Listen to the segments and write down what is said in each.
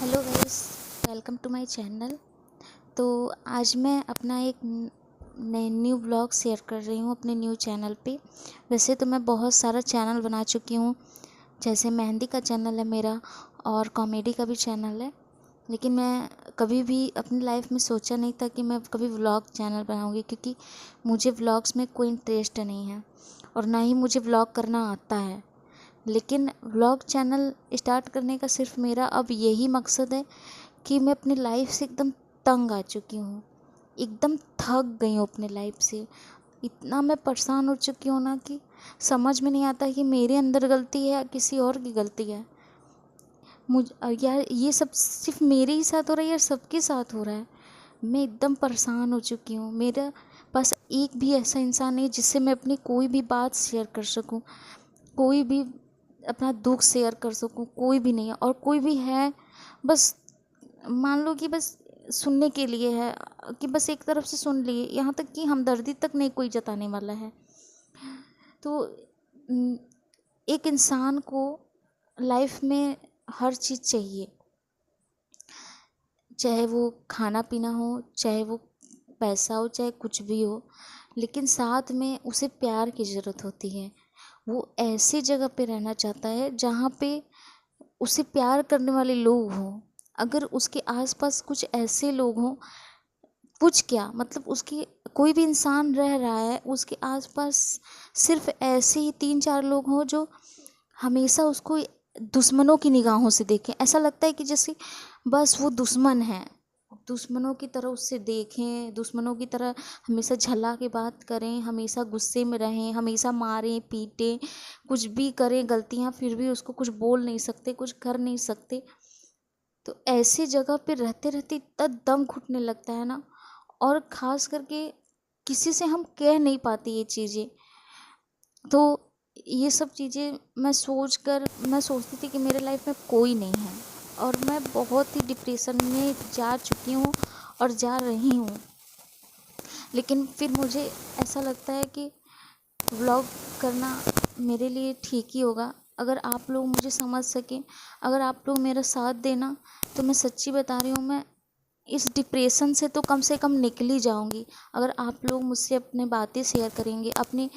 Hello guys, welcome to my channel. तो आज मैं अपना एक नए न्यू ब्लॉग शेयर कर रही हूँ अपने न्यू चैनल पे। वैसे तो मैं बहुत सारा चैनल बना चुकी हूँ, जैसे मेहंदी का चैनल है मेरा और कॉमेडी का भी चैनल है। लेकिन मैं कभी भी अपनी लाइफ में सोचा नहीं था कि मैं कभी व्लॉग चैनल बनाऊँगी, क्योंकि मुझे व्लॉग्स में कोई इंटरेस्ट नहीं है और ना ही मुझे व्लॉग करना आता है। लेकिन व्लॉग चैनल स्टार्ट करने का सिर्फ मेरा अब यही मकसद है कि मैं अपनी लाइफ से एकदम तंग आ चुकी हूँ, एकदम थक गई हूँ अपनी लाइफ से। इतना मैं परेशान हो चुकी हूँ ना कि समझ में नहीं आता कि मेरे अंदर गलती है या किसी और की गलती है। यार ये सब सिर्फ मेरे ही साथ हो रहा है या सबके साथ हो रहा है? मैं एकदम परेशान हो चुकी हूँ। मेरा पास एक भी ऐसा इंसान नहीं जिससे मैं अपनी कोई भी बात शेयर कर सकूँ, कोई भी अपना दुख शेयर कर सकूँ। कोई भी नहीं है, और कोई भी है बस मान लो कि बस सुनने के लिए है, कि बस एक तरफ से सुन लिए, यहाँ तक कि हमदर्दी तक नहीं कोई जताने वाला है। तो एक इंसान को लाइफ में हर चीज़ चाहिए, चाहे वो खाना पीना हो, चाहे वो पैसा हो, चाहे कुछ भी हो, लेकिन साथ में उसे प्यार की ज़रूरत होती है। वो ऐसी जगह पे रहना चाहता है जहाँ पे उसे प्यार करने वाले लोग हों। अगर उसके आसपास कुछ ऐसे लोग हों, कुछ क्या मतलब उसकी कोई भी इंसान रह रहा है, उसके आसपास सिर्फ ऐसे ही 3-4 लोग हों जो हमेशा उसको दुश्मनों की निगाहों से देखें। ऐसा लगता है कि जैसे बस वो दुश्मन है, दुश्मनों की तरह उससे देखें, दुश्मनों की तरह हमेशा झल्ला के बात करें, हमेशा गुस्से में रहें, हमेशा मारें पीटें, कुछ भी करें गलतियाँ, फिर भी उसको कुछ बोल नहीं सकते, कुछ कर नहीं सकते। तो ऐसी जगह पे रहते रहते इतना दम घुटने लगता है ना, और ख़ास करके किसी से हम कह नहीं पाते ये चीज़ें। तो ये सब चीज़ें मैं सोचती थी कि मेरे लाइफ में कोई नहीं है, और मैं बहुत ही डिप्रेशन में जा चुकी हूँ और जा रही हूँ। लेकिन फिर मुझे ऐसा लगता है कि व्लॉग करना मेरे लिए ठीक ही होगा, अगर आप लोग मुझे समझ सकें, अगर आप लोग मेरा साथ देना। तो मैं सच्ची बता रही हूँ, मैं इस डिप्रेशन से तो कम से कम निकल ही जाऊँगी। अगर आप लोग मुझसे अपनी बातें शेयर करेंगे, अपनी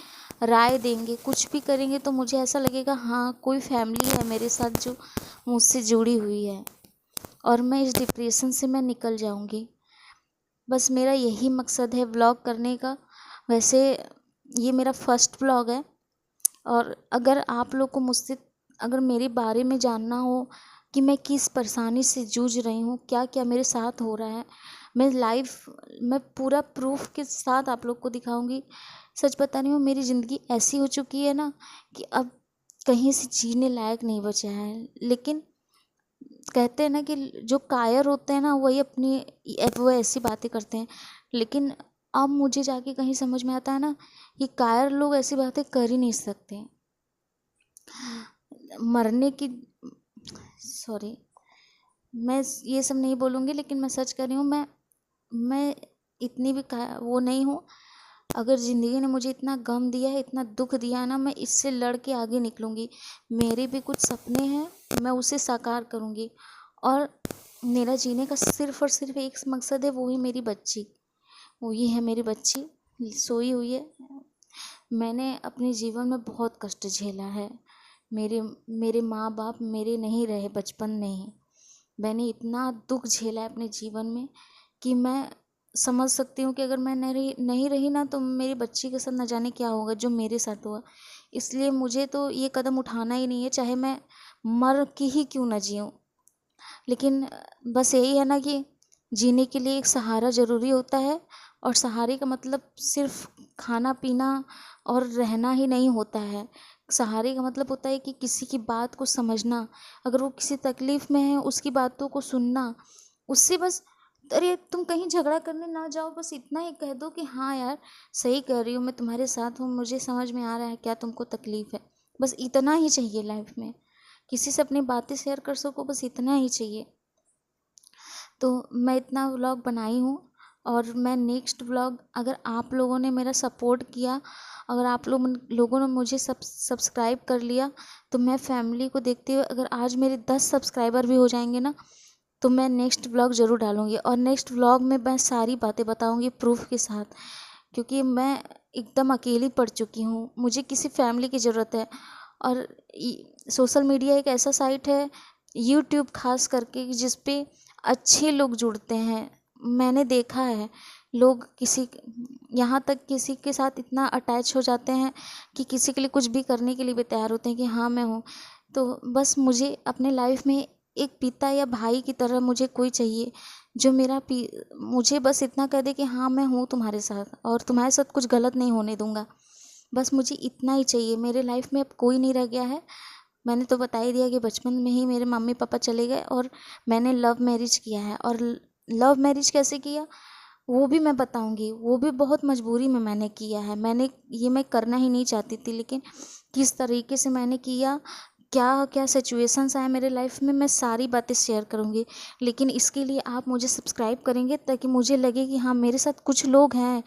राय देंगे, कुछ भी करेंगे, तो मुझे ऐसा लगेगा हाँ कोई फैमिली है मेरे साथ जो मुझसे जुड़ी हुई है, और मैं इस डिप्रेशन से मैं निकल जाऊँगी। बस मेरा यही मकसद है व्लॉग करने का। वैसे ये मेरा फर्स्ट व्लॉग है, और अगर आप लोग को मुझसे अगर मेरे बारे में जानना हो कि मैं किस परेशानी से जूझ रही हूँ, क्या क्या मेरे साथ हो रहा है, मैं पूरा प्रूफ के साथ आप लोग को दिखाऊंगी। सच बता रही हूँ, मेरी ज़िंदगी ऐसी हो चुकी है ना कि अब कहीं से जीने लायक नहीं बचा है। लेकिन कहते हैं ना कि जो कायर होते हैं ना वही वो ऐसी बातें करते हैं। लेकिन अब मुझे जाके कहीं समझ में आता है ना कि कायर लोग ऐसी बातें कर ही नहीं सकते। मरने की सॉरी, मैं ये सब नहीं बोलूँगी, लेकिन मैं सच कर रही हूँ। मैं इतनी भी वो नहीं हूँ। अगर ज़िंदगी ने मुझे इतना गम दिया है, इतना दुख दिया है ना, मैं इससे लड़ के आगे निकलूँगी। मेरे भी कुछ सपने हैं, मैं उसे साकार करूँगी। और मेरा जीने का सिर्फ़ और सिर्फ़ एक मकसद है, वो ही मेरी बच्ची। वही है मेरी बच्ची, सोई हुई है। मैंने अपने जीवन में बहुत कष्ट झेला है। मेरे मेरे माँ बाप मेरे नहीं रहे बचपन में ही। मैंने इतना दुख झेला है अपने जीवन में कि मैं समझ सकती हूँ कि अगर मैं नहीं रही ना, तो मेरी बच्ची के साथ न जाने क्या होगा जो मेरे साथ हुआ। इसलिए मुझे तो ये कदम उठाना ही नहीं है, चाहे मैं मर के ही क्यों न जीऊँ। लेकिन बस यही है ना कि जीने के लिए एक सहारा ज़रूरी होता है, और सहारे का मतलब सिर्फ खाना पीना और रहना ही नहीं होता है। सहारे का मतलब होता है कि किसी की बात को समझना, अगर वो किसी तकलीफ़ में है उसकी बातों को सुनना, उससे बस अरे तुम कहीं झगड़ा करने ना जाओ, बस इतना ही कह दो कि हाँ यार सही कह रही हो, मैं तुम्हारे साथ हूँ, मुझे समझ में आ रहा है क्या तुमको तकलीफ़ है। बस इतना ही चाहिए लाइफ में, किसी से अपनी बातें शेयर कर सको, बस इतना ही चाहिए। तो मैं इतना व्लॉग बनाई हूँ, और मैं नेक्स्ट व्लॉग, अगर आप लोगों ने मेरा सपोर्ट किया, अगर आप लोगों ने मुझे सब्सक्राइब कर लिया, तो मैं फैमिली को देखते हुए अगर आज मेरे 10 सब्सक्राइबर भी हो जाएंगे ना, तो मैं नेक्स्ट व्लॉग ज़रूर डालूँगी, और नेक्स्ट व्लॉग में मैं सारी बातें बताऊँगी प्रूफ के साथ, क्योंकि मैं एकदम अकेली पड़ चुकी हूँ, मुझे किसी फैमिली की ज़रूरत है। और सोशल मीडिया एक ऐसा साइट है, यूट्यूब खास करके, जिस पे अच्छे लोग जुड़ते हैं। मैंने देखा है लोग यहाँ तक किसी के साथ इतना अटैच हो जाते हैं कि किसी के लिए कुछ भी करने के लिए भी तैयार होते हैं कि हाँ मैं हूँ। तो बस मुझे अपने लाइफ में एक पिता या भाई की तरह मुझे कोई चाहिए, जो मुझे बस इतना कह दे कि हाँ मैं हूँ तुम्हारे साथ, और तुम्हारे साथ कुछ गलत नहीं होने दूँगा। बस मुझे इतना ही चाहिए। मेरे लाइफ में अब कोई नहीं रह गया है। मैंने तो बता ही दिया कि बचपन में ही मेरे मम्मी पापा चले गए, और मैंने लव मैरिज किया है। और लव मैरिज कैसे किया वो भी मैं बताऊंगी। वो भी बहुत मजबूरी में मैंने किया है। मैं करना ही नहीं चाहती थी, लेकिन किस तरीके से मैंने किया, क्या क्या सिचुएशंस आए मेरे लाइफ में, मैं सारी बातें शेयर करूंगी। लेकिन इसके लिए आप मुझे सब्सक्राइब करेंगे, ताकि मुझे लगे कि हाँ मेरे साथ कुछ लोग हैं,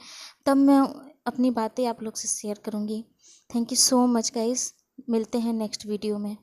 तब मैं अपनी बातें आप लोग से शेयर करूंगी। Thank you so much guys, मिलते हैं नेक्स्ट वीडियो में।